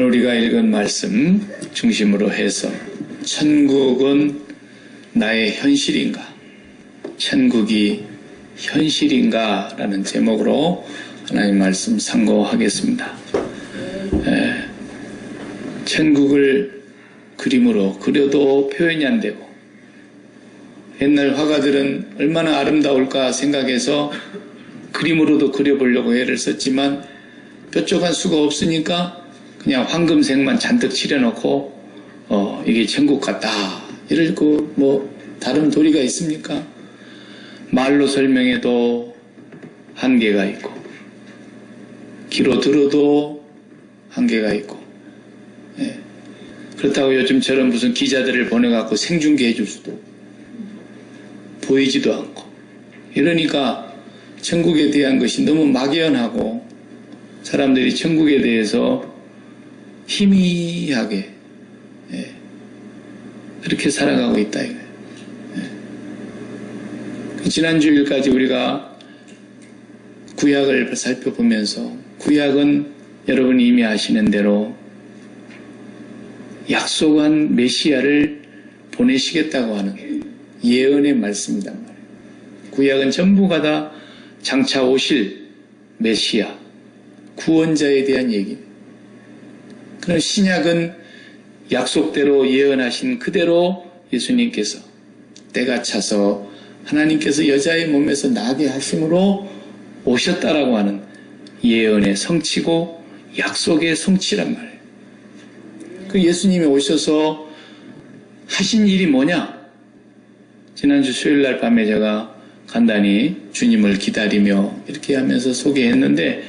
오늘 우리가 읽은 말씀 중심으로 해서 천국은 나의 현실인가? 천국이 현실인가? 라는 제목으로 하나님 말씀 상고하겠습니다. 천국을 그림으로 그려도 표현이 안 되고 옛날 화가들은 얼마나 아름다울까 생각해서 그림으로도 그려보려고 애를 썼지만 뾰족한 수가 없으니까 그냥 황금색만 잔뜩 칠해놓고 이게 천국 같다 이러고 다른 도리가 있습니까? 말로 설명해도 한계가 있고 귀로 들어도 한계가 있고 그렇다고 요즘처럼 무슨 기자들을 보내갖고 생중계 해줄 수도 보이지도 않고 이러니까 천국에 대한 것이 너무 막연하고 사람들이 천국에 대해서 희미하게 그렇게 살아가고 있다 이거예요. 지난주일까지 우리가 구약을 살펴보면서 구약은 여러분이 이미 아시는 대로 약속한 메시아를 보내시겠다고 하는 예언의 말씀이란 말이에요. 구약은 전부가 다 장차 오실 메시아, 구원자에 대한 얘기입니다. 그럼 신약은 약속대로 예언하신 그대로 예수님께서 때가 차서 하나님께서 여자의 몸에서 나게 하심으로 오셨다라고 하는 예언의 성취고 약속의 성취란 말이에요. 그 예수님이 오셔서 하신 일이 뭐냐? 지난주 수요일날 밤에 제가 간단히 주님을 기다리며 이렇게 하면서 소개했는데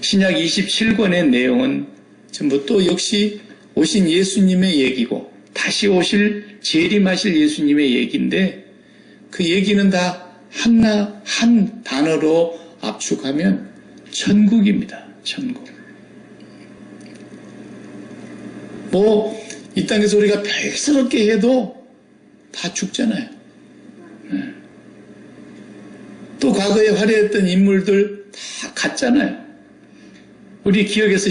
신약 27권의 내용은 전부 또 역시 오신 예수님의 얘기고 다시 오실 재림하실 예수님의 얘기인데 그 얘기는 다 한 단어로 압축하면 천국입니다. 천국. 이 땅에서 우리가 별스럽게 해도 다 죽잖아요. 또 과거에 화려했던 인물들 다 갔잖아요. 우리 기억에서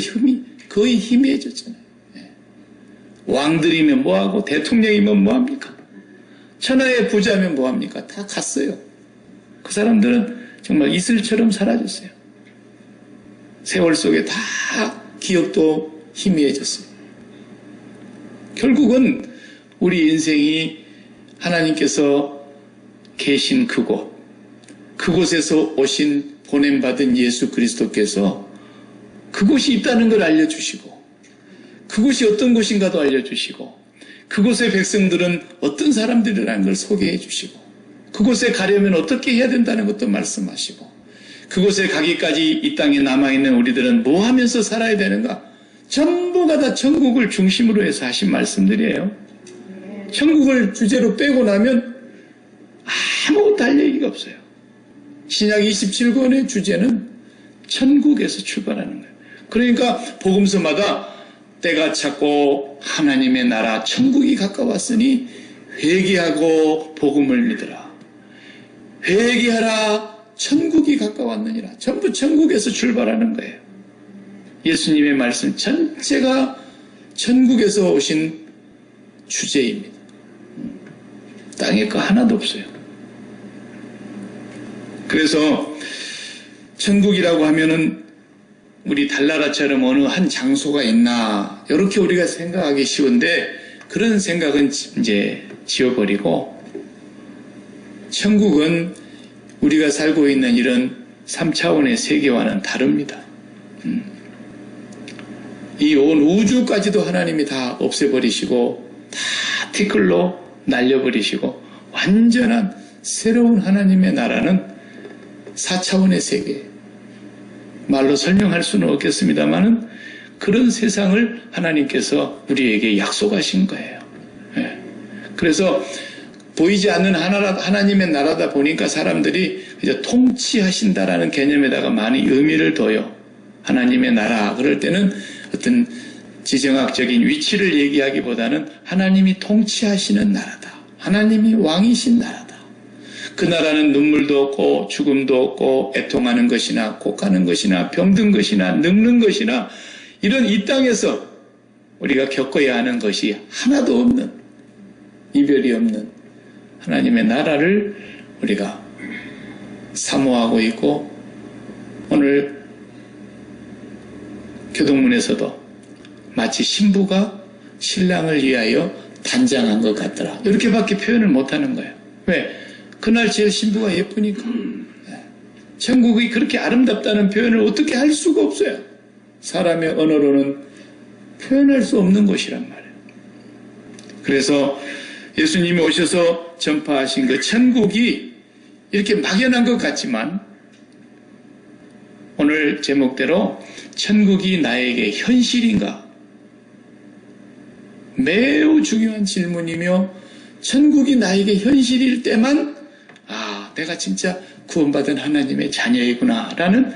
거의 희미해졌잖아요. 왕들이면 뭐하고 대통령이면 뭐합니까? 천하의 부자면 뭐합니까? 다 갔어요. 그 사람들은 정말 이슬처럼 사라졌어요. 세월 속에 다 기억도 희미해졌어요. 결국은 우리 인생이 하나님께서 계신 그곳에서 오신 보냄받은 예수 그리스도께서 그곳이 있다는 걸 알려주시고 그곳이 어떤 곳인가도 알려주시고 그곳의 백성들은 어떤 사람들이라는 걸 소개해 주시고 그곳에 가려면 어떻게 해야 된다는 것도 말씀하시고 그곳에 가기까지 이 땅에 남아있는 우리들은 뭐 하면서 살아야 되는가? 전부가 다 천국을 중심으로 해서 하신 말씀들이에요. 천국을 주제로 빼고 나면 아무것도 할 얘기가 없어요. 신약 27권의 주제는 천국에서 출발하는 거예요. 그러니까 복음서마다 때가 찼고 하나님의 나라 천국이 가까웠으니 회개하고 복음을 믿으라. 회개하라 천국이 가까웠느니라. 전부 천국에서 출발하는 거예요. 예수님의 말씀 전체가 천국에서 오신 주제입니다. 땅에 거 하나도 없어요. 그래서 천국이라고 하면은 우리 달나라처럼 어느 한 장소가 있나 이렇게 우리가 생각하기 쉬운데 그런 생각은 이제 지워버리고 천국은 우리가 살고 있는 이런 3차원의 세계와는 다릅니다. 이 온 우주까지도 하나님이 다 없애버리시고 다 티끌로 날려버리시고 완전한 새로운 하나님의 나라는 4차원의 세계 말로 설명할 수는 없겠습니다만은 그런 세상을 하나님께서 우리에게 약속하신 거예요. 그래서 보이지 않는 하나님의 나라다 보니까 사람들이 이제 통치하신다라는 개념에다가 많이 의미를 둬요. 하나님의 나라 그럴 때는 어떤 지정학적인 위치를 얘기하기보다는 하나님이 통치하시는 나라다. 하나님이 왕이신 나라다. 그 나라는 눈물도 없고 죽음도 없고 애통하는 것이나 곡하는 것이나 병든 것이나 늙는 것이나 이런 이 땅에서 우리가 겪어야 하는 것이 하나도 없는, 이별이 없는 하나님의 나라를 우리가 사모하고 있고, 오늘 교동문에서도 마치 신부가 신랑을 위하여 단장한 것 같더라, 이렇게밖에 표현을 못하는 거예요. 왜? 그날 제일 신부가 예쁘니까. 천국이 그렇게 아름답다는 표현을 어떻게 할 수가 없어요. 사람의 언어로는 표현할 수 없는 곳이란 말이에요. 그래서 예수님이 오셔서 전파하신 그 천국이 이렇게 막연한 것 같지만, 오늘 제목대로 천국이 나에게 현실인가? 매우 중요한 질문이며, 천국이 나에게 현실일 때만 내가 진짜 구원받은 하나님의 자녀이구나 라는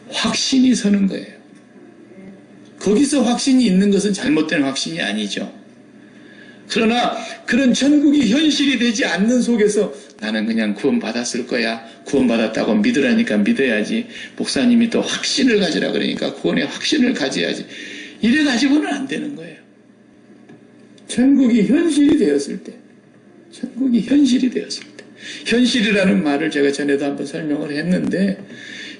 확신이 서는 거예요. 거기서 확신이 있는 것은 잘못된 확신이 아니죠. 그러나 그런 천국이 현실이 되지 않는 속에서 나는 그냥 구원받았을 거야, 구원받았다고 믿으라니까 믿어야지, 목사님이 또 확신을 가지라 그러니까 구원의 확신을 가져야지, 이래 가지고는 안 되는 거예요. 천국이 현실이 되었을 때, 천국이 현실이 되었을 때, 현실이라는 말을 제가 전에도 한번 설명을 했는데,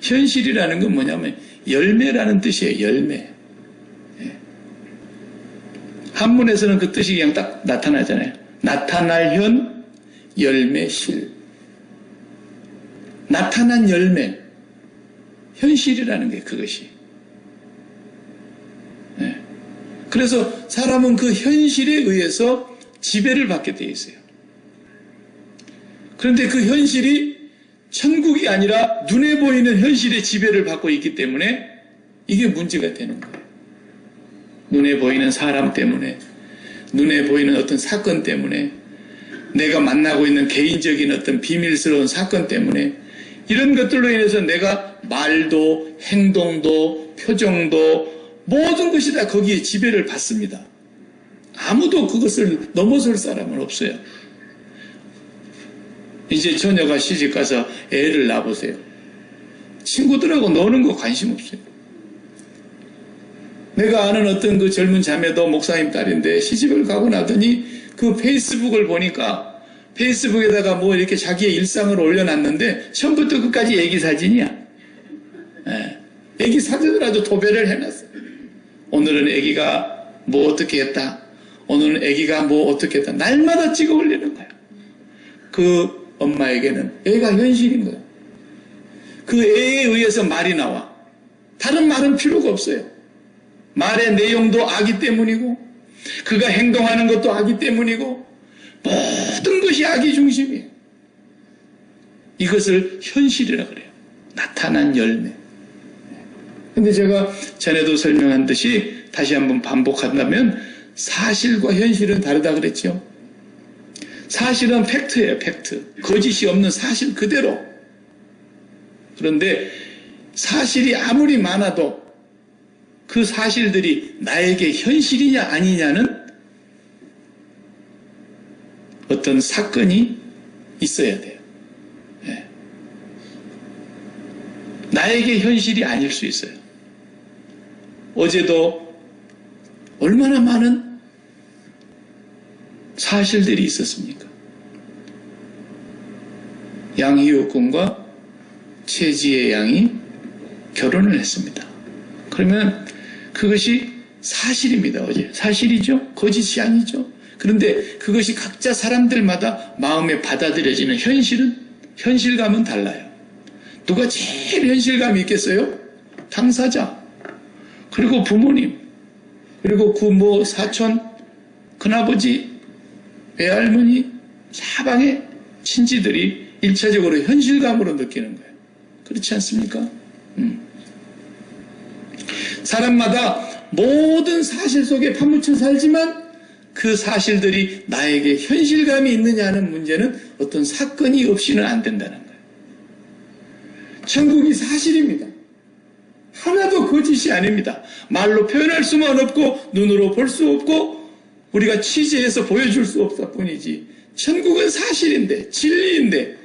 현실이라는 건 뭐냐면 열매라는 뜻이에요. 열매. 한문에서는 그 뜻이 그냥 딱 나타나잖아요. 나타날 현, 열매, 실. 나타난 열매, 현실이라는 게 그것이. 그래서 사람은 그 현실에 의해서 지배를 받게 되어 있어요. 그런데 그 현실이 천국이 아니라 눈에 보이는 현실의 지배를 받고 있기 때문에 이게 문제가 되는 거예요. 눈에 보이는 사람 때문에, 눈에 보이는 어떤 사건 때문에, 내가 만나고 있는 개인적인 어떤 비밀스러운 사건 때문에, 이런 것들로 인해서 내가 말도, 행동도, 표정도, 모든 것이 다 거기에 지배를 받습니다. 아무도 그것을 넘어설 사람은 없어요. 이제 처녀가 시집가서 애를 낳아보세요. 친구들하고 노는 거 관심 없어요. 내가 아는 어떤 그 젊은 자매도 목사님 딸인데 시집을 가고 나더니 그 페이스북을 보니까 페이스북에다가 뭐 이렇게 자기의 일상을 올려놨는데 처음부터 끝까지 애기 사진이야. 애기 사진을 아주 도배를 해놨어요. 오늘은 애기가 뭐 어떻게 했다, 오늘은 애기가 뭐 어떻게 했다, 날마다 찍어 올리는 거야. 그 엄마에게는 애가 현실인 거야. 그 애에 의해서 말이 나와. 다른 말은 필요가 없어요. 말의 내용도 아기 때문이고, 그가 행동하는 것도 아기 때문이고, 모든 것이 아기 중심이에요. 이것을 현실이라 그래요. 나타난 열매. 근데 제가 전에도 설명한 듯이 다시 한번 반복한다면, 사실과 현실은 다르다 그랬죠. 사실은 팩트예요, 팩트. 거짓이 없는 사실 그대로. 그런데 사실이 아무리 많아도 그 사실들이 나에게 현실이냐 아니냐는 어떤 사건이 있어야 돼요. 나에게 현실이 아닐 수 있어요. 어제도 얼마나 많은 사실들이 있었습니까? 양희우 군과 최지혜 양이 결혼을 했습니다. 그러면 그것이 사실입니다. 어제 사실이죠? 거짓이 아니죠? 그런데 그것이 각자 사람들마다 마음에 받아들여지는 현실감은 달라요. 누가 제일 현실감이 있겠어요? 당사자, 그리고 부모님, 그리고 그 사촌, 큰아버지, 외할머니, 사방의 친지들이 일차적으로 현실감으로 느끼는 거예요. 그렇지 않습니까? 사람마다 모든 사실 속에 파묻혀 살지만 그 사실들이 나에게 현실감이 있느냐 하는 문제는 어떤 사건이 없이는 안 된다는 거예요. 천국이 사실입니다. 하나도 거짓이 아닙니다. 말로 표현할 수만 없고 눈으로 볼 수 없고 우리가 취재해서 보여줄 수 없을 뿐이지, 천국은 사실인데, 진리인데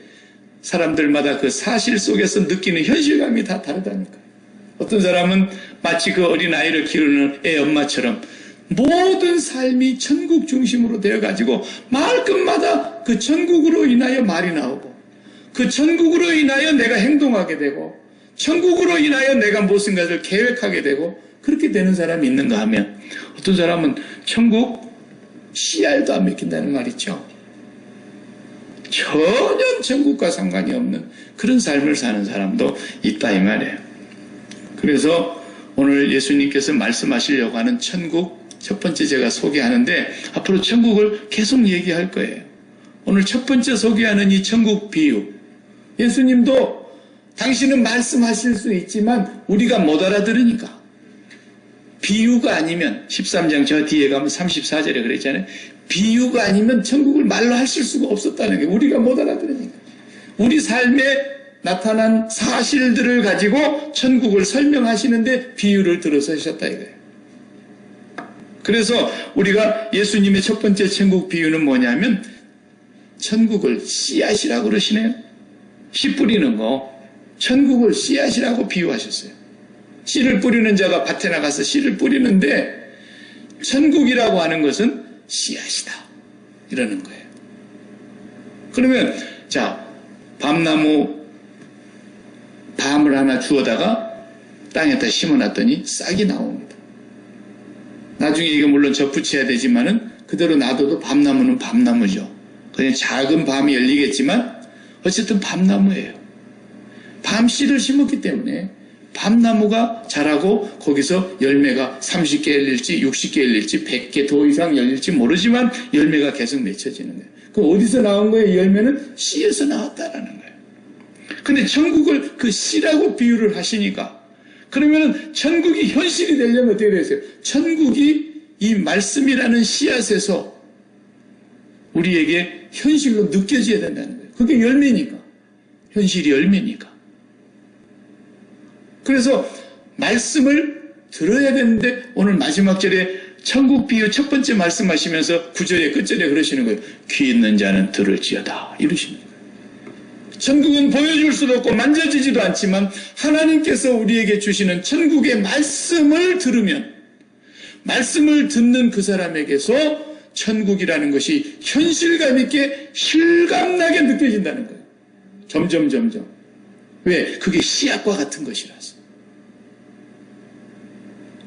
사람들마다 그 사실 속에서 느끼는 현실감이 다 다르다니까요. 어떤 사람은 마치 그 어린아이를 기르는 애 엄마처럼 모든 삶이 천국 중심으로 되어가지고 말끝마다 그 천국으로 인하여 말이 나오고 그 천국으로 인하여 내가 행동하게 되고 천국으로 인하여 내가 무엇인가를 계획하게 되고 그렇게 되는 사람이 있는가 하면 어떤 사람은 천국 씨알도 안 먹힌다는 말 있죠. 전혀 천국과 상관이 없는 그런 삶을 사는 사람도 있다 이 말이에요. 그래서 오늘 예수님께서 말씀하시려고 하는 천국 첫 번째 제가 소개하는데 앞으로 천국을 계속 얘기할 거예요. 오늘 첫 번째 소개하는 이 천국 비유, 예수님도 당신은 말씀하실 수 있지만 우리가 못 알아들으니까 비유가 아니면 13장 저 뒤에 가면 34절에 그랬잖아요. 비유가 아니면 천국을 말로 하실 수가 없었다는 게 우리가 못 알아들으니까 우리 삶에 나타난 사실들을 가지고 천국을 설명하시는데 비유를 들어서 하셨다 이거예요. 그래서 우리가 예수님의 첫 번째 천국 비유는 뭐냐면 천국을 씨앗이라고 그러시네요. 씨 뿌리는 거 천국을 씨앗이라고 비유하셨어요. 씨를 뿌리는 자가 밭에 나가서 씨를 뿌리는데 천국이라고 하는 것은 씨앗이다 이러는 거예요. 그러면 자 밤나무 밤을 하나 주워다가 땅에다 심어놨더니 싹이 나옵니다. 나중에 이게 물론 접붙여야 되지만은 그대로 놔둬도 밤나무는 밤나무죠. 그냥 작은 밤이 열리겠지만 어쨌든 밤나무예요. 밤씨를 심었기 때문에 밤나무가 자라고 거기서 열매가 30개 열릴지 60개 열릴지 100개 더 이상 열릴지 모르지만 열매가 계속 맺혀지는 거예요. 그럼 어디서 나온 거예요? 열매는 씨에서 나왔다라는 거예요. 근데 천국을 그 씨라고 비유를 하시니까 그러면은 천국이 현실이 되려면 어떻게 되세요? 천국이 이 말씀이라는 씨앗에서 우리에게 현실로 느껴져야 된다는 거예요. 그게 열매니까. 현실이 열매니까. 그래서 말씀을 들어야 되는데 오늘 마지막 절에 천국 비유 첫 번째 말씀하시면서 9절의 끝절에 그러시는 거예요. 귀 있는 자는 들을지어다 이러시는 거예요. 천국은 보여줄 수도 없고 만져지지도 않지만 하나님께서 우리에게 주시는 천국의 말씀을 들으면 말씀을 듣는 그 사람에게서 천국이라는 것이 현실감 있게 실감나게 느껴진다는 거예요. 점점. 왜? 그게 씨앗과 같은 것이라서.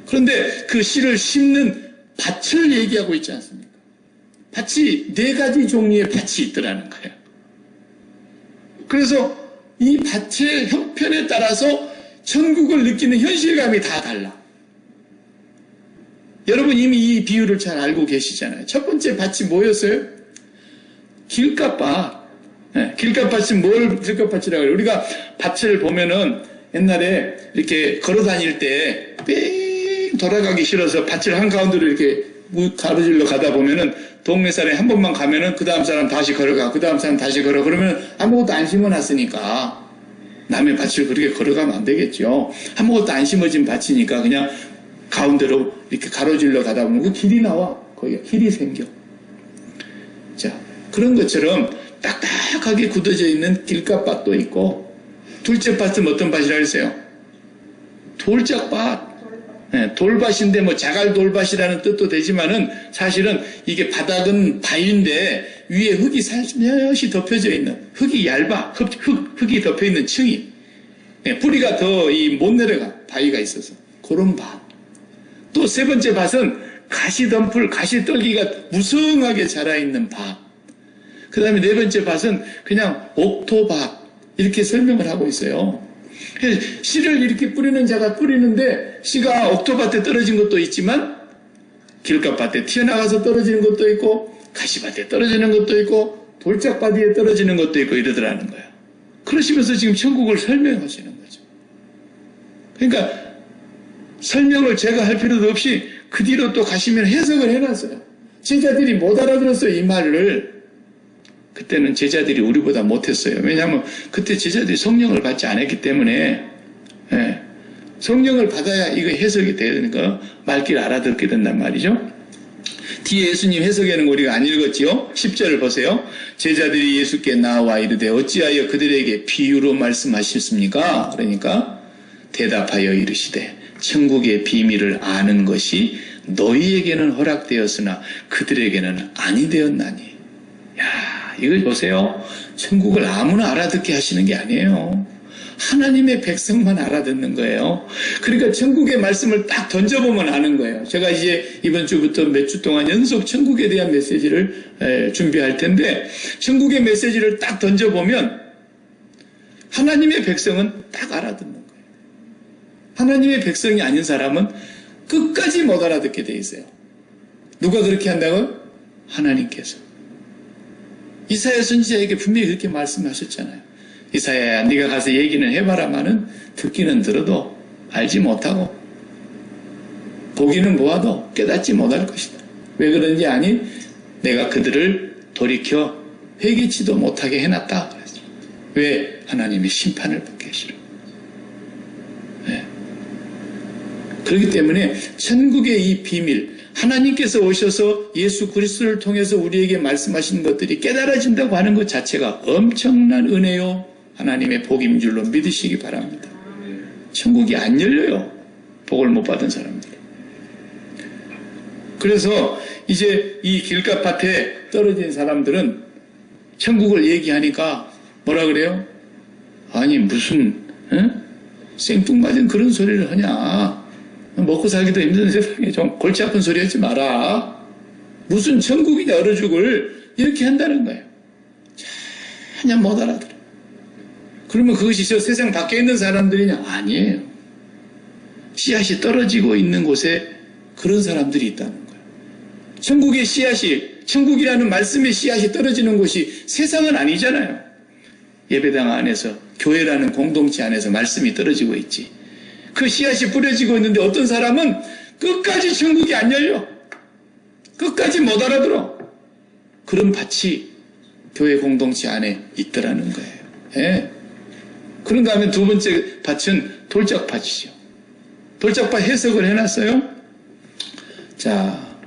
그런데 그 씨를 심는 밭을 얘기하고 있지 않습니까? 밭이 4가지 종류의 밭이 있더라는 거예요. 그래서 이 밭의 형편에 따라서 천국을 느끼는 현실감이 다 달라. 여러분 이미 이 비유를 잘 알고 계시잖아요. 첫 번째 밭이 뭐였어요? 길가밭. 네, 길가밭이 뭘 길가밭이라고 해요? 우리가 밭을 보면은 옛날에 이렇게 걸어 다닐 때 뺑 돌아가기 싫어서 밭을 한가운데로 이렇게 가로질러 가다 보면은 동네 사람이 한 번만 가면은 그 다음 사람 다시 걸어가, 그 다음 사람 다시 걸어. 그러면 아무것도 안 심어놨으니까 남의 밭을 그렇게 걸어가면 안 되겠죠. 아무것도 안 심어진 밭이니까 그냥 가운데로 이렇게 가로질러 가다 보면 그 길이 나와. 거기가 길이 생겨. 자, 그런 것처럼 딱딱하게 굳어져 있는 길가밭도 있고 둘째 밭은 어떤 밭이라고 했어요? 돌짝밭. 네, 돌밭인데 뭐 자갈돌밭이라는 뜻도 되지만은 사실은 이게 바닥은 바위인데 위에 흙이 살며시 덮여져 있는 흙이 얇아 흙이 덮여 있는 층이 네, 뿌리가 더 못 내려가 바위가 있어서 그런 밭. 또 세 번째 밭은 가시덤불 가시떨기가 무성하게 자라 있는 밭. 그 다음에 네 번째 밭은 그냥 옥토밭 이렇게 설명을 하고 있어요. 씨를 이렇게 뿌리는 자가 뿌리는데 씨가 옥토밭에 떨어진 것도 있지만 길가밭에 튀어나가서 떨어지는 것도 있고 가시밭에 떨어지는 것도 있고 돌짝바위에 떨어지는 것도 있고 이러더라는 거예요. 그러시면서 지금 천국을 설명하시는 거죠. 그러니까 설명을 제가 할 필요도 없이 그 뒤로 또 가시면 해석을 해놨어요. 제자들이 못 알아들었어요. 이 말을. 그때는 제자들이 우리보다 못했어요. 왜냐하면 그때 제자들이 성령을 받지 않았기 때문에 예, 성령을 받아야 이거 해석이 되는 거 말귀를 알아듣게 된단 말이죠. 뒤에 예수님 해석에는 우리가 안 읽었지요. 10절을 보세요. 제자들이 예수께 나와 이르되 어찌하여 그들에게 비유로 말씀하셨습니까? 그러니까 대답하여 이르시되 천국의 비밀을 아는 것이 너희에게는 허락되었으나 그들에게는 아니 되었나니. 야, 이걸 보세요. 천국을 아무나 알아듣게 하시는 게 아니에요. 하나님의 백성만 알아듣는 거예요. 그러니까 천국의 말씀을 딱 던져보면 아는 거예요. 제가 이제 이번 주부터 몇 주 동안 연속 천국에 대한 메시지를 준비할 텐데, 천국의 메시지를 딱 던져보면 하나님의 백성은 딱 알아듣는 거예요. 하나님의 백성이 아닌 사람은 끝까지 못 알아듣게 돼 있어요. 누가 그렇게 한다고요? 하나님께서. 이사야 선지자에게 분명히 그렇게 말씀하셨잖아요. 이사야야, 네가 가서 얘기는 해봐라마는 듣기는 들어도 알지 못하고 보기는 보아도 깨닫지 못할 것이다. 왜 그런지 아니? 내가 그들을 돌이켜 회개치도 못하게 해놨다. 왜? 하나님의 심판을 받기 싫어. 네. 그렇기 때문에 천국의 이 비밀, 하나님께서 오셔서 예수 그리스도를 통해서 우리에게 말씀하신 것들이 깨달아진다고 하는 것 자체가 엄청난 은혜요, 하나님의 복인 줄로 믿으시기 바랍니다. 천국이 안 열려요, 복을 못 받은 사람들이. 그래서 이제 이 길가밭에 떨어진 사람들은 천국을 얘기하니까 뭐라 그래요? 아니 무슨 생뚱맞은 그런 소리를 하냐, 먹고 살기도 힘든 세상에 좀 골치 아픈 소리 하지 마라. 무슨 천국이냐 얼어 죽을, 이렇게 한다는 거예요. 전혀 못 알아들어. 그러면 그것이 저 세상 밖에 있는 사람들이냐? 아니에요. 씨앗이 떨어지고 있는 곳에 그런 사람들이 있다는 거예요. 천국의 씨앗이, 천국이라는 말씀의 씨앗이 떨어지는 곳이 세상은 아니잖아요. 예배당 안에서, 교회라는 공동체 안에서 말씀이 떨어지고 있지. 그 씨앗이 뿌려지고 있는데 어떤 사람은 끝까지 천국이 안 열려. 끝까지 못 알아들어. 그런 밭이 교회 공동체 안에 있더라는 거예요. 예. 그런가 하면 두 번째 밭은 돌짝밭이죠. 돌짝밭 해석을 해놨어요. 자,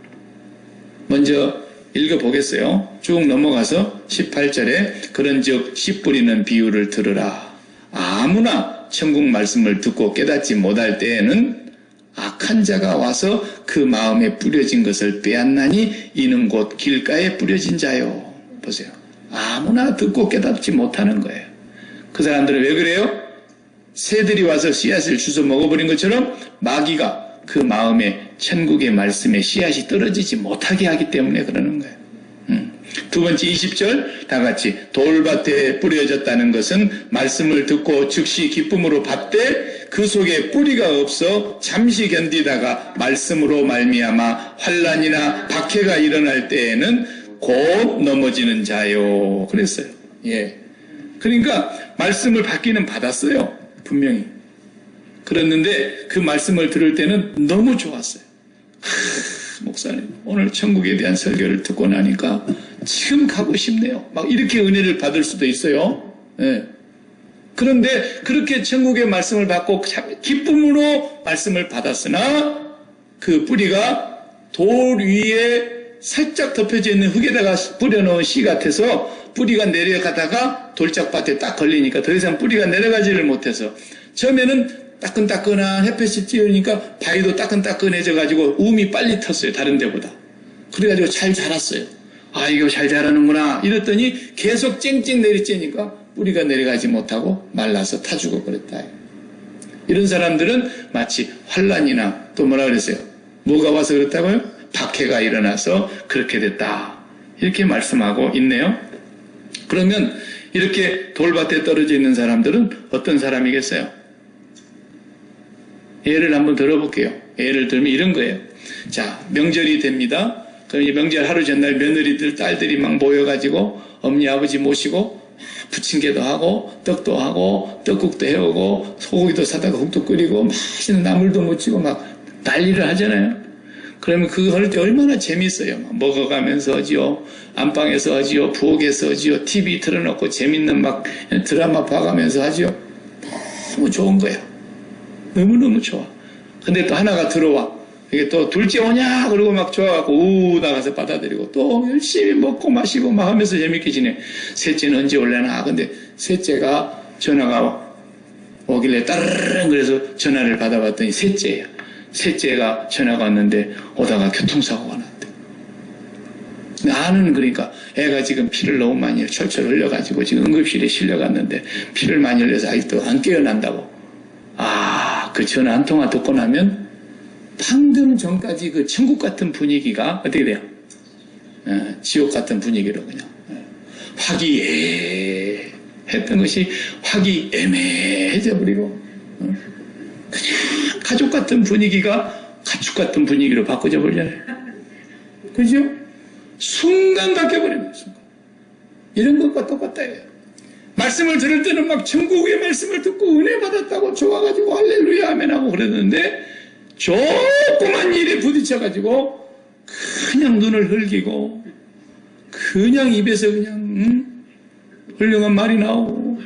먼저 읽어보겠어요. 쭉 넘어가서 18절에 그런즉 씨 뿌리는 비유를 들으라. 아무나 천국 말씀을 듣고 깨닫지 못할 때에는 악한 자가 와서 그 마음에 뿌려진 것을 빼앗나니 이는 곧 길가에 뿌려진 자요. 보세요. 아무나 듣고 깨닫지 못하는 거예요. 그 사람들은 왜 그래요? 새들이 와서 씨앗을 주워 먹어버린 것처럼 마귀가 그 마음에 천국의 말씀에 씨앗이 떨어지지 못하게 하기 때문에 그러는 거예요. 두 번째 20절 다 같이 돌밭에 뿌려졌다는 것은 말씀을 듣고 즉시 기쁨으로 받되 그 속에 뿌리가 없어 잠시 견디다가 말씀으로 말미암아 환난이나 박해가 일어날 때에는 곧 넘어지는 자요. 그랬어요. 예. 그러니까 말씀을 받기는 받았어요. 분명히. 그랬는데 그 말씀을 들을 때는 너무 좋았어요. 목사님, 오늘 천국에 대한 설교를 듣고 나니까 지금 가고 싶네요. 막 이렇게 은혜를 받을 수도 있어요. 네. 그런데 그렇게 천국의 말씀을 받고 기쁨으로 말씀을 받았으나 그 뿌리가 돌 위에 살짝 덮여져 있는 흙에다가 뿌려놓은 씨 같아서 뿌리가 내려가다가 돌짝밭에 딱 걸리니까 더 이상 뿌리가 내려가지를 못해서 처음에는 따끈따끈한 햇볕이 띄우니까 바위도 따끈따끈해져가지고 움이 빨리 텄어요. 다른 데보다. 그래가지고 잘 자랐어요. 아, 이거 잘 자라는구나 이랬더니 계속 쨍쨍 내리쬐니까 뿌리가 내려가지 못하고 말라서 타 죽어버렸다. 이런 사람들은 마치 환난이나 또 뭐라 그랬어요? 뭐가 와서 그렇다고요? 박해가 일어나서 그렇게 됐다. 이렇게 말씀하고 있네요. 그러면 이렇게 돌밭에 떨어져 있는 사람들은 어떤 사람이겠어요? 예를 한번 들어볼게요. 예를 들면 이런 거예요. 자, 명절이 됩니다. 그럼 이제 명절 하루 전날 며느리들, 딸들이 막 모여가지고 어머니, 아버지 모시고 부침개도 하고 떡도 하고 떡국도 해오고 소고기도 사다가 국도 끓이고 맛있는 나물도 무치고 막 난리를 하잖아요. 그러면 그거 할 때 얼마나 재밌어요. 막 먹어가면서 하지요. 안방에서 하지요. 부엌에서 하지요. TV 틀어놓고 재밌는 막 드라마 봐가면서 하지요. 너무 좋은 거야. 너무너무 좋아. 근데 또 하나가 들어와. 이게 또 둘째 오냐? 그러고 막 좋아갖고 우 나가서 받아들이고 또 열심히 먹고 마시고 막 하면서 재밌게 지내. 셋째는 언제 올래나? 근데 셋째가 전화가 와. 오길래 따르릉 그래서 전화를 받아봤더니 셋째예요. 셋째가 전화가 왔는데 오다가 교통사고가 났대. 나는 그러니까 애가 지금 피를 너무 많이 철철 흘려가지고 지금 응급실에 실려갔는데 피를 많이 흘려서 아직도 안 깨어난다고. 그 전화 한 통화 듣고 나면 방금 전까지 그 천국 같은 분위기가 어떻게 돼요? 지옥 같은 분위기로 그냥 화기애애했던 것이 화기애매해져 버리고 그냥 가족 같은 분위기가 가축 같은 분위기로 바꿔져 버리잖아요. 그죠? 순간 바뀌어버립니다. 순간. 이런 것과 똑같다 해요. 말씀을 들을 때는 막 천국의 말씀을 듣고 은혜 받았다고 좋아가지고 할렐루야 아멘하고 그랬는데 조그만 일에 부딪혀가지고 그냥 눈을 흘기고 그냥 입에서 그냥 훌륭한 말이 나오고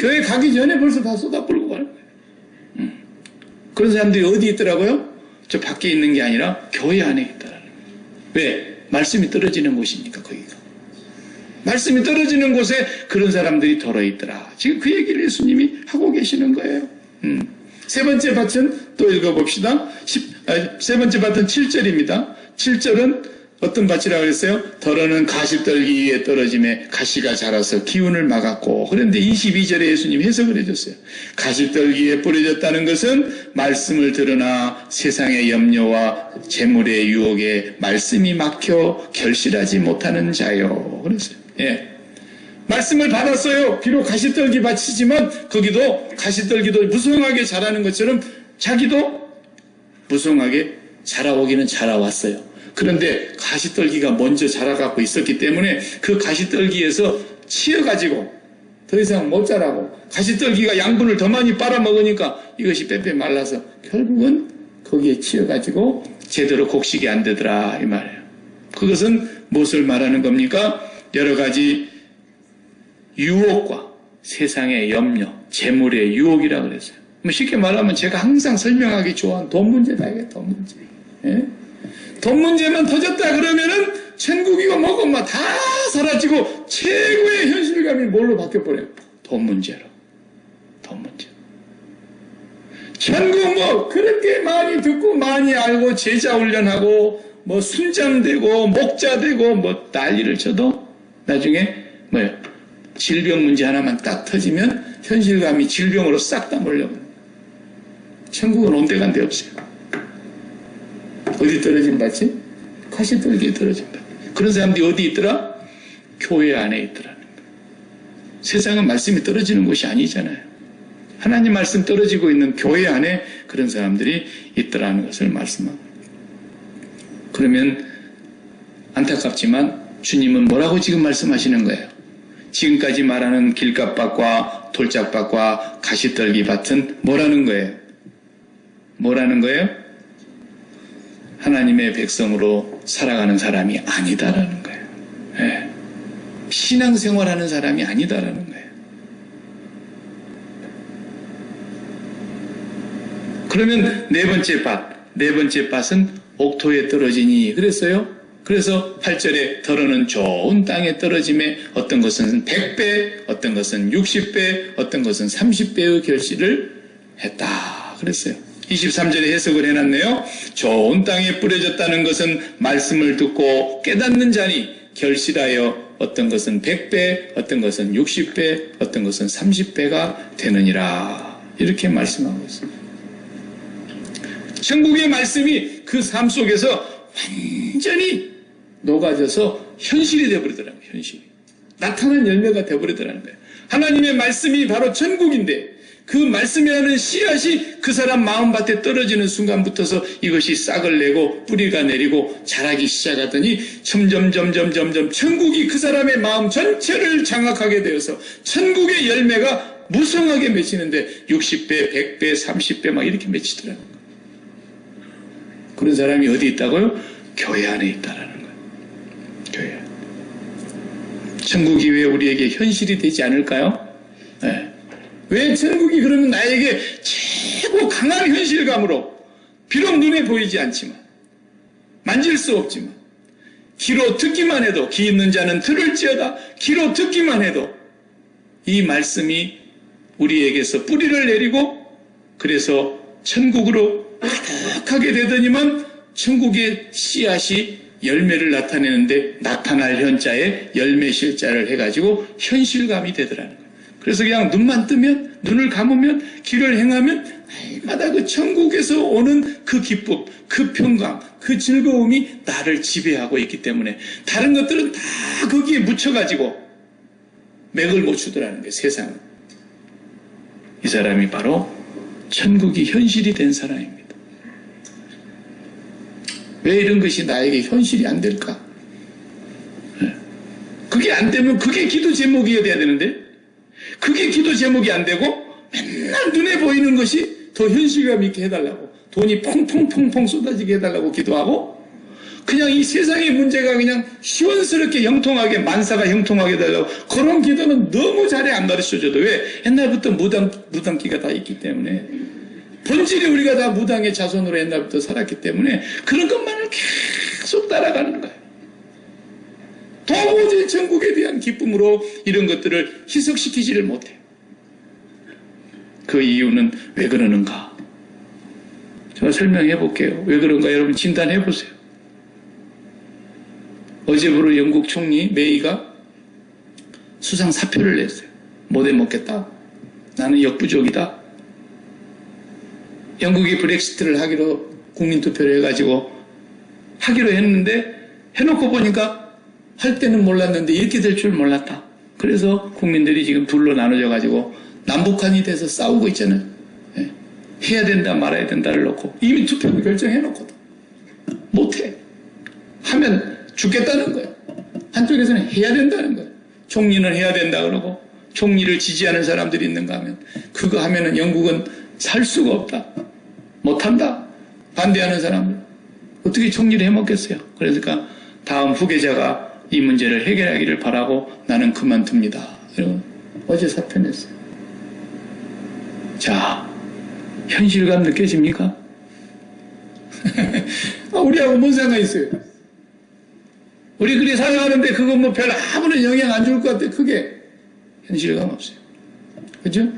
교회 가기 전에 벌써 다 쏟아부르고 가는 거예요. 그런 사람들이 어디 있더라고요? 저 밖에 있는 게 아니라 교회 안에 있더라는 거예요. 왜? 말씀이 떨어지는 곳이니까 거기가. 말씀이 떨어지는 곳에 그런 사람들이 덜어 있더라. 지금 그 얘기를 예수님이 하고 계시는 거예요. 세 번째 밭은 또 읽어봅시다. 세 번째 밭은 7절입니다. 7절은 어떤 밭이라고 그랬어요? 덜어는 가시떨기 위에 떨어짐에 가시가 자라서 기운을 막았고, 그런데 22절에 예수님이 해석을 해줬어요. 가시떨기에 뿌려졌다는 것은 말씀을 들으나 세상의 염려와 재물의 유혹에 말씀이 막혀 결실하지 못하는 자요. 그랬어요. 예. 말씀을 받았어요. 비록 가시떨기 밭이지만 거기도 가시떨기도 무성하게 자라는 것처럼 자기도 무성하게 자라오기는 자라왔어요. 그런데 가시떨기가 먼저 자라갖고 있었기 때문에 그 가시떨기에서 치여가지고 더 이상 못 자라고 가시떨기가 양분을 더 많이 빨아먹으니까 이것이 빼빼 말라서 결국은 거기에 치여가지고 제대로 곡식이 안 되더라 이 말이에요. 그것은 무엇을 말하는 겁니까? 여러 가지 유혹과 세상의 염려, 재물의 유혹이라고 그랬어요. 쉽게 말하면 제가 항상 설명하기 좋아하는 돈 문제다 이게 돈 문제. 예? 돈 문제만 터졌다 그러면은 천국이고 뭐고 막 다 사라지고 최고의 현실감이 뭘로 바뀌어버려요? 돈 문제로. 돈 문제. 천국 뭐 그렇게 많이 듣고 많이 알고 제자 훈련하고 뭐 순장되고 목자되고 뭐 난리를 쳐도 나중에 뭐예요? 질병 문제 하나만 딱 터지면 현실감이 질병으로 싹 다 몰려버려요. 천국은 온데간데 없어요. 어디 떨어진 밭이? 가시떨기에 떨어진 밭. 그런 사람들이 어디 있더라? 교회 안에 있더라는 거예요. 세상은 말씀이 떨어지는 곳이 아니잖아요. 하나님 말씀 떨어지고 있는 교회 안에 그런 사람들이 있더라는 것을 말씀하고. 그러면 안타깝지만 주님은 뭐라고 지금 말씀하시는 거예요? 지금까지 말하는 길갓밭과 돌짝밭과 가시떨기 밭은 뭐라는 거예요? 뭐라는 거예요? 하나님의 백성으로 살아가는 사람이 아니다라는 거예요. 네. 신앙생활하는 사람이 아니다라는 거예요. 그러면 네 번째 밭은 옥토에 떨어지니 그랬어요. 그래서 8절에 덜어는 좋은 땅에 떨어짐에 어떤 것은 100배, 어떤 것은 60배, 어떤 것은 30배의 결실을 했다. 그랬어요. 23절에 해석을 해놨네요. 좋은 땅에 뿌려졌다는 것은 말씀을 듣고 깨닫는 자니 결실하여 어떤 것은 100배, 어떤 것은 60배, 어떤 것은 30배가 되느니라. 이렇게 말씀하고 있습니다. 천국의 말씀이 그 삶 속에서 완전히 녹아져서 현실이 되어버리더라고요. 현실이. 나타난 열매가 되어버리더라는 거예요. 하나님의 말씀이 바로 천국인데 그 말씀이라는 씨앗이 그 사람 마음밭에 떨어지는 순간부터서 이것이 싹을 내고 뿌리가 내리고 자라기 시작하더니 점점 천국이 그 사람의 마음 전체를 장악하게 되어서 천국의 열매가 무성하게 맺히는데 60배, 100배, 30배 막 이렇게 맺히더라고요. 그런 사람이 어디 있다고요? 교회 안에 있다라는 거예요. 교회 안에. 천국이 왜 우리에게 현실이 되지 않을까요? 네. 왜 천국이 그러면 나에게 최고 강한 현실감으로 비록 눈에 보이지 않지만 만질 수 없지만 귀로 듣기만 해도 귀 있는 자는 들을지어다 귀로 듣기만 해도 이 말씀이 우리에게서 뿌리를 내리고 그래서 천국으로 가득하게 되더니만 천국의 씨앗이 열매를 나타내는데 나타날 현자에 열매 실자를 해가지고 현실감이 되더라는 거예요. 그래서 그냥 눈만 뜨면 눈을 감으면 길을 행하면 날마다 그 천국에서 오는 그 기쁨, 그 평강, 그 즐거움이 나를 지배하고 있기 때문에 다른 것들은 다 거기에 묻혀가지고 맥을 못 추더라는 거예요. 세상은. 이 사람이 바로 천국이 현실이 된 사람입니다. 왜 이런 것이 나에게 현실이 안 될까? 그게 안 되면 그게 기도 제목이어야 되는데 그게 기도 제목이 안 되고 맨날 눈에 보이는 것이 더 현실감 있게 해달라고 돈이 퐁퐁퐁퐁 쏟아지게 해달라고 기도하고 그냥 이 세상의 문제가 그냥 시원스럽게 형통하게 만사가 형통하게 해달라고 그런 기도는 너무 잘해 안 가르쳐줘도 왜? 옛날부터 무당기가 다 있기 때문에 본질이 우리가 다 무당의 자손으로 옛날부터 살았기 때문에 그런 것만을 계속 따라가는 거예요. 도무지 천국에 대한 기쁨으로 이런 것들을 희석시키지를 못해요. 그 이유는 왜 그러는가? 제가 설명해 볼게요. 왜 그런가 여러분 진단해 보세요. 어제부로 영국 총리 메이가 수상 사표를 냈어요. 못 해먹겠다. 나는 역부족이다. 영국이 브렉시트를 하기로 국민투표를 해가지고 하기로 했는데 해놓고 보니까 할 때는 몰랐는데 이렇게 될 줄 몰랐다. 그래서 국민들이 지금 둘로 나눠져가지고 남북한이 돼서 싸우고 있잖아요. 예. 해야 된다 말아야 된다를 놓고 이미 투표를 결정해놓거든. 못해. 하면 죽겠다는 거예요. 한쪽에서는 해야 된다는 거예요. 총리는 해야 된다 그러고 총리를 지지하는 사람들이 있는가 하면 그거 하면은 영국은 살 수가 없다. 못한다. 반대하는 사람들 어떻게 총리를 해먹겠어요. 그러니까 다음 후계자가 이 문제를 해결하기를 바라고 나는 그만둡니다. 이러고 어제 사표 냈어요. 자, 현실감 느껴집니까? 우리하고 뭔 상관이 있어요? 우리 그리 살아가는데 그거 뭐 별 아무런 영향 안 줄 것 같아. 그게 현실감 없어요. 그죠?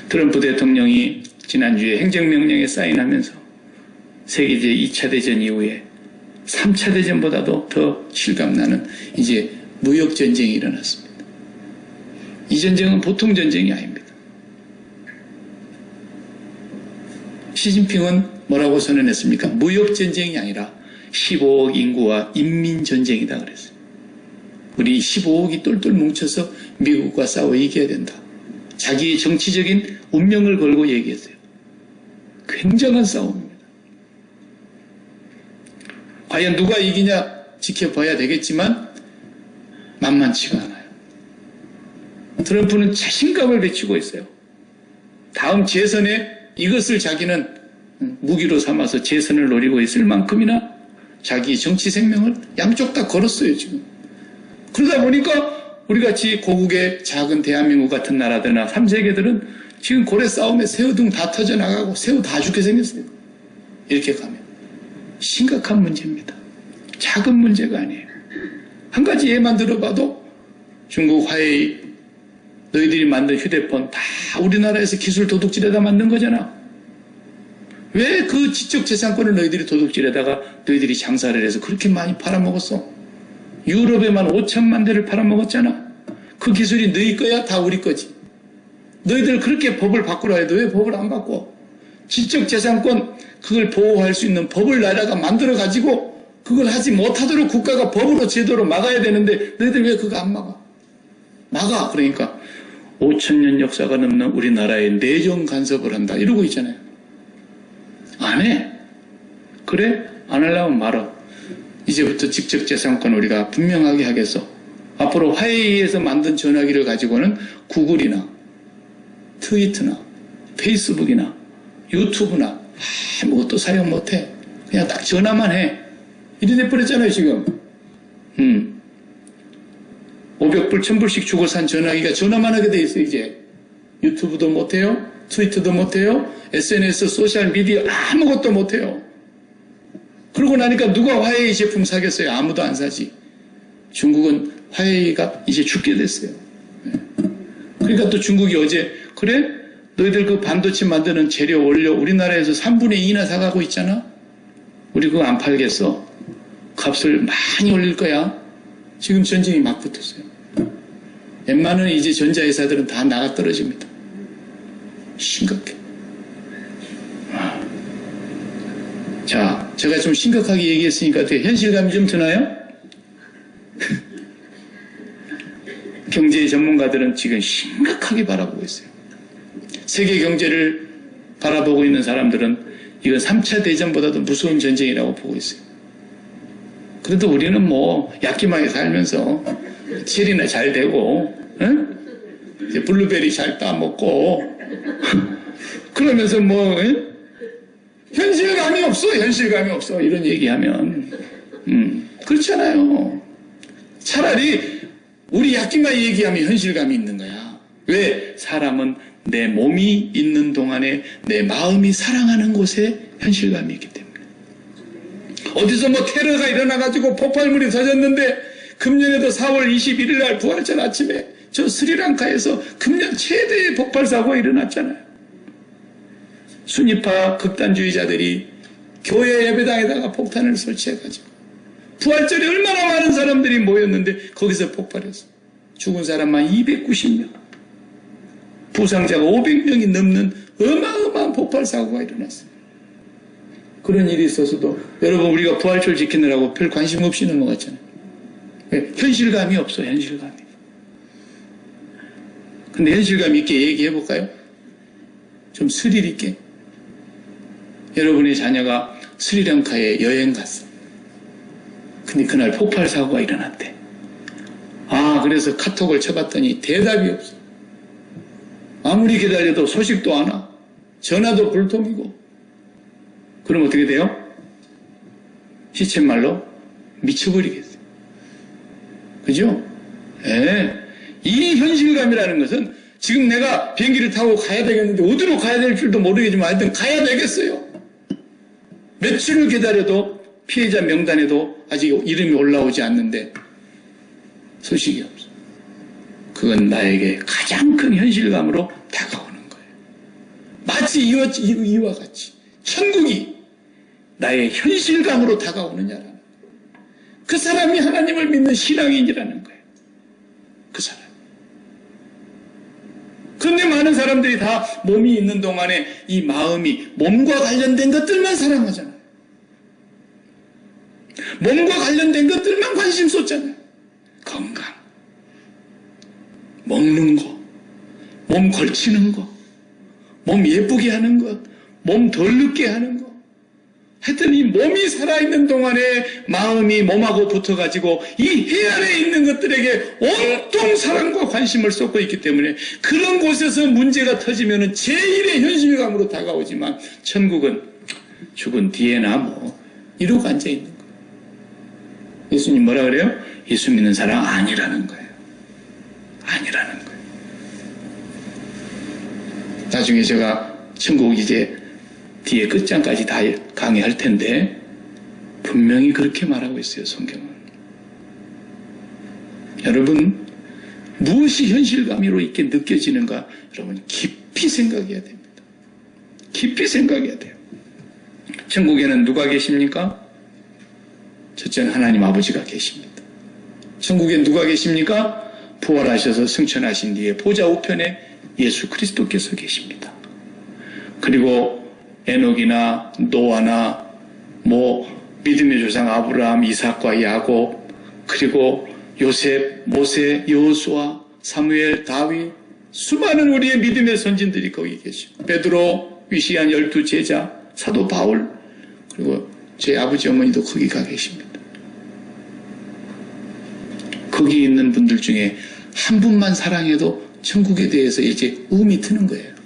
트럼프 대통령이 지난주에 행정명령에 사인하면서 세계제 2차 대전 이후에 3차 대전보다도 더 실감나는 이제 무역전쟁이 일어났습니다. 이 전쟁은 보통 전쟁이 아닙니다. 시진핑은 뭐라고 선언했습니까? 무역전쟁이 아니라 15억 인구와 인민전쟁이다 그랬어요. 우리 15억이 똘똘 뭉쳐서 미국과 싸워 이겨야 된다. 자기의 정치적인 운명을 걸고 얘기했어요. 굉장한 싸움입니다. 과연 누가 이기냐 지켜봐야 되겠지만 만만치가 않아요. 트럼프는 자신감을 배치고 있어요. 다음 재선에 이것을 자기는 무기로 삼아서 재선을 노리고 있을 만큼이나 자기 정치 생명을 양쪽 다 걸었어요, 지금. 그러다 보니까 우리같이 고국의 작은 대한민국 같은 나라들이나 3세계들은 지금 고래 싸움에 새우등 다 터져나가고 새우 다 죽게 생겼어요. 이렇게 가면. 심각한 문제입니다. 작은 문제가 아니에요. 한 가지 예만 들어봐도 중국 화웨이 너희들이 만든 휴대폰 다 우리나라에서 기술 도둑질에다 만든 거잖아. 왜 그 지적재산권을 너희들이 도둑질에다가 너희들이 장사를 해서 그렇게 많이 팔아먹었어? 유럽에만 5천만 대를 팔아먹었잖아. 그 기술이 너희 거야? 다 우리 거지. 너희들 그렇게 법을 바꾸라 해도 왜 법을 안 바꿔? 지적재산권 그걸 보호할 수 있는 법을 나라가 만들어가지고 그걸 하지 못하도록 국가가 법으로 제도로 막아야 되는데 너희들 왜 그거 안 막아? 막아. 그러니까 5천년 역사가 넘는 우리나라에 내정 간섭을 한다 이러고 있잖아요. 안 해. 그래? 안 하려면 말어. 이제부터 직접재산권 우리가 분명하게 하겠어. 앞으로 화웨이에서 만든 전화기를 가지고는 구글이나 트위터나 페이스북이나 유튜브나 아무것도 사용 못해. 그냥 딱 전화만 해. 이래 돼버렸잖아요 지금. 500불 1000불씩 주고 산 전화기가 전화만 하게 돼 있어 이제. 유튜브도 못해요. 트위터도 못해요. SNS 소셜미디어 아무것도 못해요. 그러고 나니까 누가 화웨이 제품 사겠어요? 아무도 안 사지. 중국은 화웨이가 이제 죽게 됐어요. 그러니까 또 중국이 어제 그래? 너희들 그 반도체 만드는 재료 원료 우리나라에서 3분의 2나 사가고 있잖아? 우리 그거 안 팔겠어. 값을 많이 올릴 거야. 지금 전쟁이 막 붙었어요. 웬만한 이제 전자회사들은 다 나가 떨어집니다. 심각해. 자, 제가 좀 심각하게 얘기했으니까 어떻게 현실감이 좀 드나요? 경제 전문가들은 지금 심각하게 바라보고 있어요. 세계 경제를 바라보고 있는 사람들은 이건 3차 대전보다도 무서운 전쟁이라고 보고 있어요. 그래도 우리는 뭐 약기막에 살면서 체리나 잘 되고, 응? 이제 블루베리 잘 따먹고 그러면서 뭐 현실감이 없어 이런 얘기하면 그렇잖아요. 차라리 우리 약기막 얘기하면 현실감이 있는 거야. 왜? 사람은 내 몸이 있는 동안에 내 마음이 사랑하는 곳에 현실감이 있기 때문에. 어디서 뭐 테러가 일어나가지고 폭발물이 터졌는데 금년에도 4월 21일 날 부활절 아침에 저 스리랑카에서 금년 최대의 폭발 사고가 일어났잖아요. 순위파 극단주의자들이 교회 예배당에다가 폭탄을 설치해가지고 부활절에 얼마나 많은 사람들이 모였는데 거기서 폭발했어. 죽은 사람만 290명, 부상자가 500명이 넘는 어마어마한 폭발 사고가 일어났어요. 그런 일이 있어서도 여러분 우리가 부활절 지키느라고 별 관심 없이 넘어갔잖아요. 왜? 현실감이 없어. 현실감이. 근데 현실감 있게 얘기해 볼까요? 좀 스릴 있게. 여러분의 자녀가 스리랑카에 여행 갔어. 근데 그날 폭발 사고가 일어났대. 그래서 카톡을 쳐봤더니 대답이 없어. 아무리 기다려도 소식도 안 와. 전화도 불통이고. 그럼 어떻게 돼요? 시쳇말로 미쳐버리겠어요. 그죠? 예. 이 현실감이라는 것은 지금 내가 비행기를 타고 가야 되겠는데 어디로 가야 될 줄도 모르겠지만 하여튼 가야 되겠어요. 며칠을 기다려도 피해자 명단에도 아직 이름이 올라오지 않는데 소식이 없어. 그건 나에게 가장 큰 현실감으로 다가오는 거예요. 마치 이와 같이 천국이 나의 현실감으로 다가오느냐라는 거예요. 그 사람이 하나님을 믿는 신앙인이라는 거예요. 그 사람. 그런데 많은 사람들이 다 몸이 있는 동안에 이 마음이 몸과 관련된 것들만 사랑하잖아요. 몸과 관련된 것들만 관심 쏟잖아요. 건강, 먹는 거, 몸 걸치는 거, 몸 예쁘게 하는 것, 몸 덜 늙게 하는 거. 하여튼 이 몸이 살아있는 동안에 마음이 몸하고 붙어가지고 이 해안에 있는 것들에게 온통 사랑과 관심을 쏟고 있기 때문에 그런 곳에서 문제가 터지면 제일의 현실감으로 다가오지만 천국은 죽은 뒤에나 뭐 이러고 앉아있는 거예요. 예수님 뭐라 그래요? 예수 믿는 사람 아니라는 거예요. 아니라는 거예요. 나중에 제가 천국 이제 뒤에 끝장까지 다 강의할 텐데 분명히 그렇게 말하고 있어요. 성경은. 여러분 무엇이 현실감으로 있게 느껴지는가 여러분 깊이 생각해야 됩니다. 깊이 생각해야 돼요. 천국에는 누가 계십니까? 첫째는 하나님 아버지가 계십니다. 천국에 누가 계십니까? 부활하셔서 승천하신 뒤에 보좌 우편에 예수 그리스도께서 계십니다. 그리고 에녹이나 노아나 뭐 믿음의 조상 아브라함, 이삭과 야곱, 그리고 요셉, 모세, 여호수아, 사무엘, 다윗, 수많은 우리의 믿음의 선진들이 거기 계시고 베드로, 위시한 12 제자, 사도 바울, 그리고 제 아버지 어머니도 거기 가 계십니다. 거기 있는 분들 중에 한 분만 사랑해도 천국에 대해서 이제 음이 트는 거예요.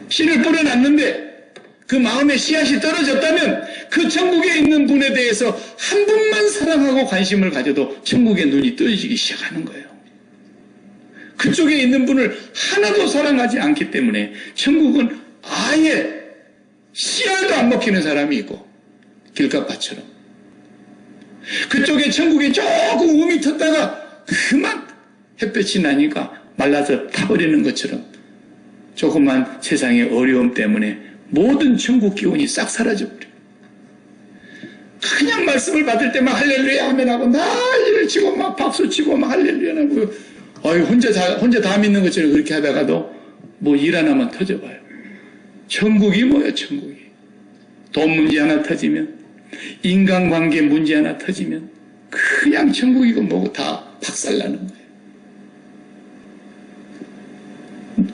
씨를 뿌려놨는데 그 마음에 씨앗이 떨어졌다면 그 천국에 있는 분에 대해서 한 분만 사랑하고 관심을 가져도 천국의 눈이 떠지기 시작하는 거예요. 그쪽에 있는 분을 하나도 사랑하지 않기 때문에 천국은 아예 씨알도 안 먹히는 사람이 있고 길가밭처럼 그쪽에 천국에 조금 음이 텄다가 그만 햇볕이 나니까 말라서 타버리는 것처럼 조그만 세상의 어려움 때문에 모든 천국 기운이 싹 사라져버려요. 그냥 말씀을 받을 때만 할렐루야 아멘 하고 난리를 치고 막 박수 치고 막 할렐루야 하고 혼자 다 믿는 것처럼 그렇게 하다가도 뭐 일 하나만 터져봐요. 천국이 뭐예요, 천국이. 돈 문제 하나 터지면, 인간관계 문제 하나 터지면 그냥 천국이고 뭐고 다 박살나는 거예요.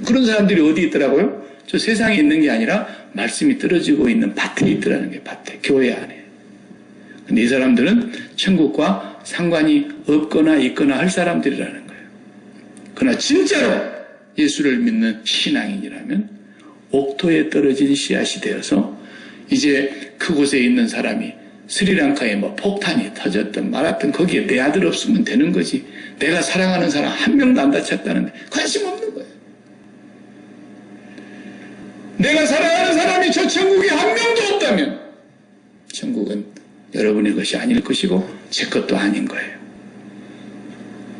그런 사람들이 어디 있더라고요? 저 세상에 있는 게 아니라 말씀이 떨어지고 있는 밭에 있더라는 거예요. 밭에, 교회 안에. 근데 이 사람들은 천국과 상관이 없거나 있거나 할 사람들이라는 거예요. 그러나 진짜로 예수를 믿는 신앙인이라면 옥토에 떨어진 씨앗이 되어서 이제 그곳에 있는 사람이 스리랑카에 뭐 폭탄이 터졌든 말았든 거기에 내 아들 없으면 되는 거지. 내가 사랑하는 사람 한 명도 안 다쳤다는데 관심 없는 거예요. 내가 사랑하는 사람이 저 천국에 한 명도 없다면 천국은 여러분의 것이 아닐 것이고 제 것도 아닌 거예요.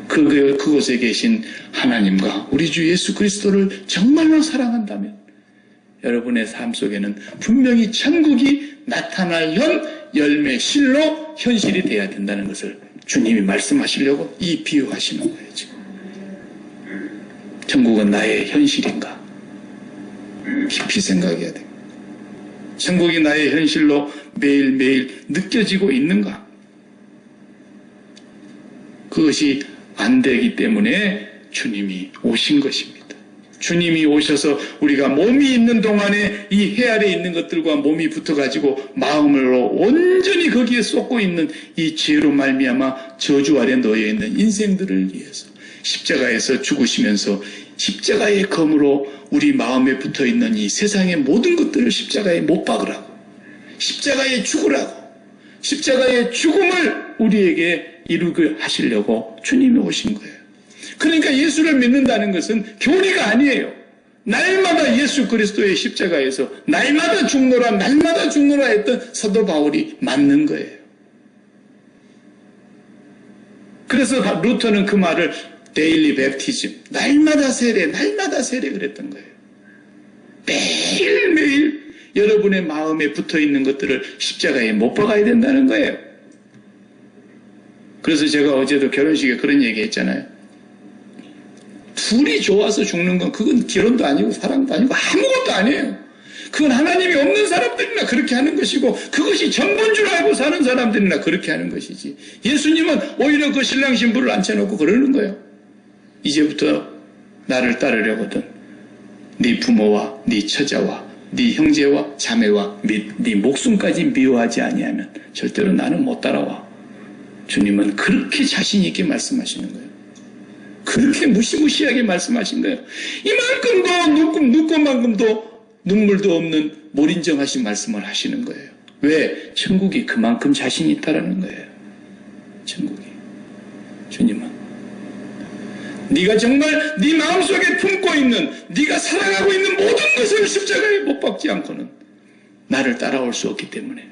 그곳에 계신 하나님과 우리 주 예수 그리스도를 정말로 사랑한다면 여러분의 삶 속에는 분명히 천국이 나타날 열매, 실로 현실이 돼야 된다는 것을 주님이 말씀하시려고 이 비유하시는 거예요. 지금 천국은 나의 현실인가? 깊이 생각해야 돼요. 천국이 나의 현실로 매일매일 느껴지고 있는가? 그것이 안 되기 때문에 주님이 오신 것입니다. 주님이 오셔서 우리가 몸이 있는 동안에 이 해 아래 있는 것들과 몸이 붙어가지고 마음으로 온전히 거기에 쏟고 있는 이 죄로 말미암아 저주 아래 놓여있는 인생들을 위해서 십자가에서 죽으시면서 십자가의 검으로 우리 마음에 붙어있는 이 세상의 모든 것들을 십자가에 못 박으라고, 십자가에 죽으라고, 십자가의 죽음을 우리에게 이루게 하시려고 주님이 오신 거예요. 그러니까 예수를 믿는다는 것은 교리가 아니에요. 날마다 예수 그리스도의 십자가에서 날마다 죽노라 했던 사도 바울이 맞는 거예요. 그래서 루터는 그 말을 데일리 베프티즘, 날마다 세례 그랬던 거예요. 매일매일 여러분의 마음에 붙어있는 것들을 십자가에 못 박아야 된다는 거예요. 그래서 제가 어제도 결혼식에 그런 얘기 했잖아요. 둘이 좋아서 죽는 건 그건 결혼도 아니고 사랑도 아니고 아무것도 아니에요. 그건 하나님이 없는 사람들이나 그렇게 하는 것이고 그것이 전부인 줄 알고 사는 사람들이나 그렇게 하는 것이지. 예수님은 오히려 그 신랑 신부를 앉혀놓고 그러는 거예요. 이제부터 나를 따르려거든 네 부모와 네 처자와 네 형제와 자매와 및 네 목숨까지 미워하지 아니하면 절대로 나는 못 따라와. 주님은 그렇게 자신 있게 말씀하시는 거예요. 그렇게 무시무시하게 말씀하신 거예요. 이만큼도 눕고만큼도 눈물도 없는 몰인정하신 말씀을 하시는 거예요. 왜? 천국이 그만큼 자신 있다라는 거예요. 천국이. 주님은 네가 정말 네 마음속에 품고 있는 네가 사랑하고 있는 모든 것을 십자가에 못 박지 않고는 나를 따라올 수 없기 때문에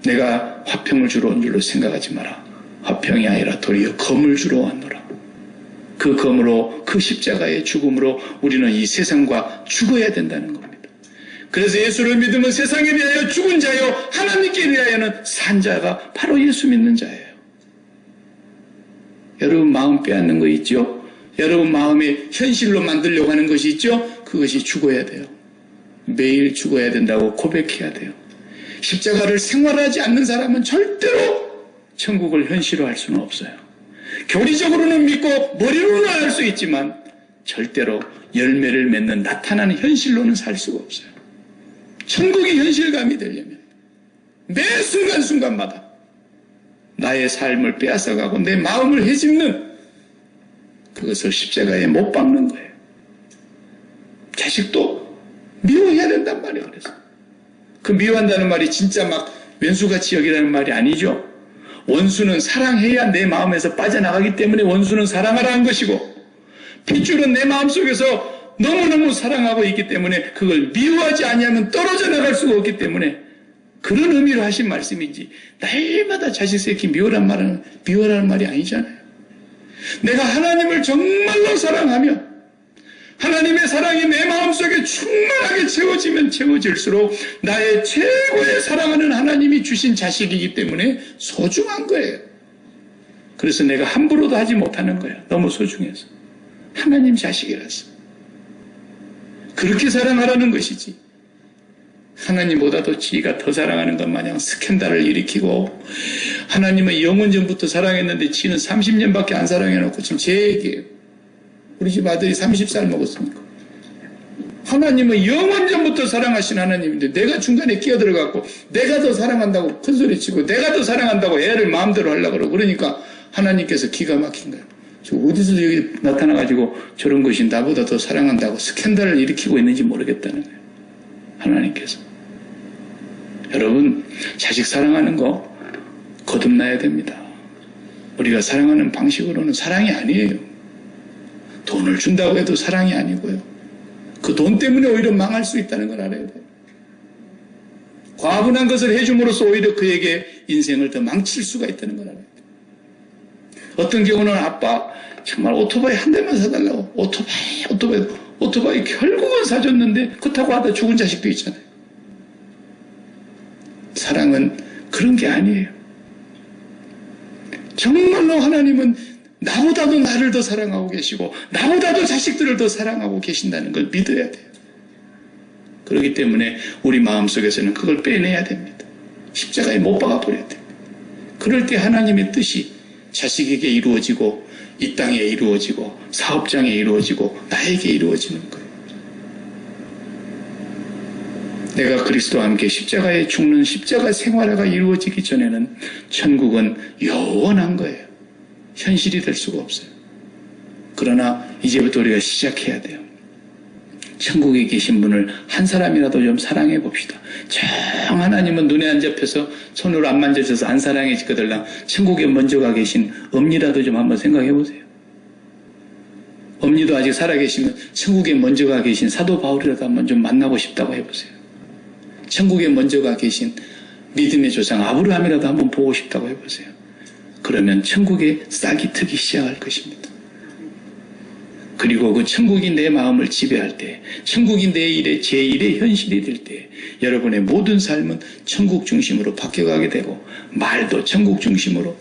내가 화평을 주러 온 줄로 생각하지 마라. 화평이 아니라 도리어 검을 주러 왔노라. 그 검으로 그 십자가의 죽음으로 우리는 이 세상과 죽어야 된다는 겁니다. 그래서 예수를 믿으면 세상에 대하여 죽은 자요 하나님께 대하여는 산 자가 바로 예수 믿는 자예요. 여러분 마음 빼앗는 거 있죠? 여러분 마음에 현실로 만들려고 하는 것이 있죠? 그것이 죽어야 돼요. 매일 죽어야 된다고 고백해야 돼요. 십자가를 생활하지 않는 사람은 절대로 천국을 현실화할 수는 없어요. 교리적으로는 믿고 머리로는 알 수 있지만 절대로 열매를 맺는 나타나는 현실로는 살 수가 없어요. 천국이 현실감이 되려면 매 순간순간마다 나의 삶을 빼앗아가고 내 마음을 헤집는 그것을 십자가에 못 박는 거예요. 자식도 미워해야 된단 말이에요. 그래서 그 미워한다는 말이 진짜 막 왼수같이 여기라는 말이 아니죠. 원수는 사랑해야 내 마음에서 빠져나가기 때문에 원수는 사랑하라는 것이고 핏줄은 내 마음속에서 너무너무 사랑하고 있기 때문에 그걸 미워하지 아니하면 떨어져 나갈 수가 없기 때문에 그런 의미로 하신 말씀이지 날마다 자식 새끼 미워라는 말이 아니잖아요. 내가 하나님을 정말로 사랑하며 하나님의 사랑이 내 마음속에 충만하게 채워지면 채워질수록 나의 최고의 사랑하는 하나님이 주신 자식이기 때문에 소중한 거예요. 그래서 내가 함부로도 하지 못하는 거예요. 너무 소중해서. 하나님 자식이라서. 그렇게 사랑하라는 것이지. 하나님보다도 지가 더 사랑하는 것 마냥 스캔들을 일으키고 하나님은 영원 전부터 사랑했는데 지는 30년밖에 안 사랑해놓고 지금 제 얘기예요. 우리 집 아들이 30살 먹었으니까. 하나님은 영원 전부터 사랑하신 하나님인데 내가 중간에 끼어들어갖고 내가 더 사랑한다고 큰소리치고 내가 더 사랑한다고 애를 마음대로 하려고 그러고 그러니까 하나님께서 기가 막힌 거예요. 저 어디서 여기 나타나가지고 저런 것이 나보다 더 사랑한다고 스캔들을 일으키고 있는지 모르겠다는 거예요. 하나님께서. 여러분 자식 사랑하는 거 거듭나야 됩니다. 우리가 사랑하는 방식으로는 사랑이 아니에요. 돈을 준다고 해도 사랑이 아니고요. 그 돈 때문에 오히려 망할 수 있다는 걸 알아야 돼요. 과분한 것을 해줌으로써 오히려 그에게 인생을 더 망칠 수가 있다는 걸 알아야 돼요. 어떤 경우는 아빠 정말 오토바이 한 대만 사달라고 오토바이 결국은 사줬는데 그렇다고 하다 죽은 자식도 있잖아요. 사랑은 그런 게 아니에요. 정말로 하나님은 나보다도 나를 더 사랑하고 계시고 나보다도 자식들을 더 사랑하고 계신다는 걸 믿어야 돼요. 그렇기 때문에 우리 마음속에서는 그걸 빼내야 됩니다. 십자가에 못 박아버려야 돼요. 그럴 때 하나님의 뜻이 자식에게 이루어지고 이 땅에 이루어지고 사업장에 이루어지고 나에게 이루어지는 거예요. 내가 그리스도와 함께 십자가에 죽는 십자가 생활화가 이루어지기 전에는 천국은 영원한 거예요. 현실이 될 수가 없어요. 그러나 이제부터 우리가 시작해야 돼요. 천국에 계신 분을 한 사람이라도 좀 사랑해 봅시다. 정 하나님은 눈에 안 잡혀서 손으로 안 만져져서 안 사랑해지거들랑 천국에 먼저 가 계신 엄니라도 좀 한번 생각해 보세요. 엄니도 아직 살아계시면 천국에 먼저 가 계신 사도 바울이라도 한번 좀 만나고 싶다고 해보세요. 천국에 먼저 가 계신 믿음의 조상 아브라함이라도 한번 보고 싶다고 해보세요. 그러면 천국에 싹이 트기 시작할 것입니다. 그리고 그 천국이 내 마음을 지배할 때, 천국이 내 일의 제1의 현실이 될 때 여러분의 모든 삶은 천국 중심으로 바뀌어가게 되고 말도 천국 중심으로,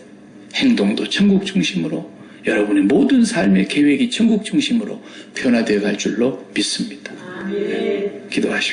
행동도 천국 중심으로, 여러분의 모든 삶의 계획이 천국 중심으로 변화되어 갈 줄로 믿습니다. 기도하십시오.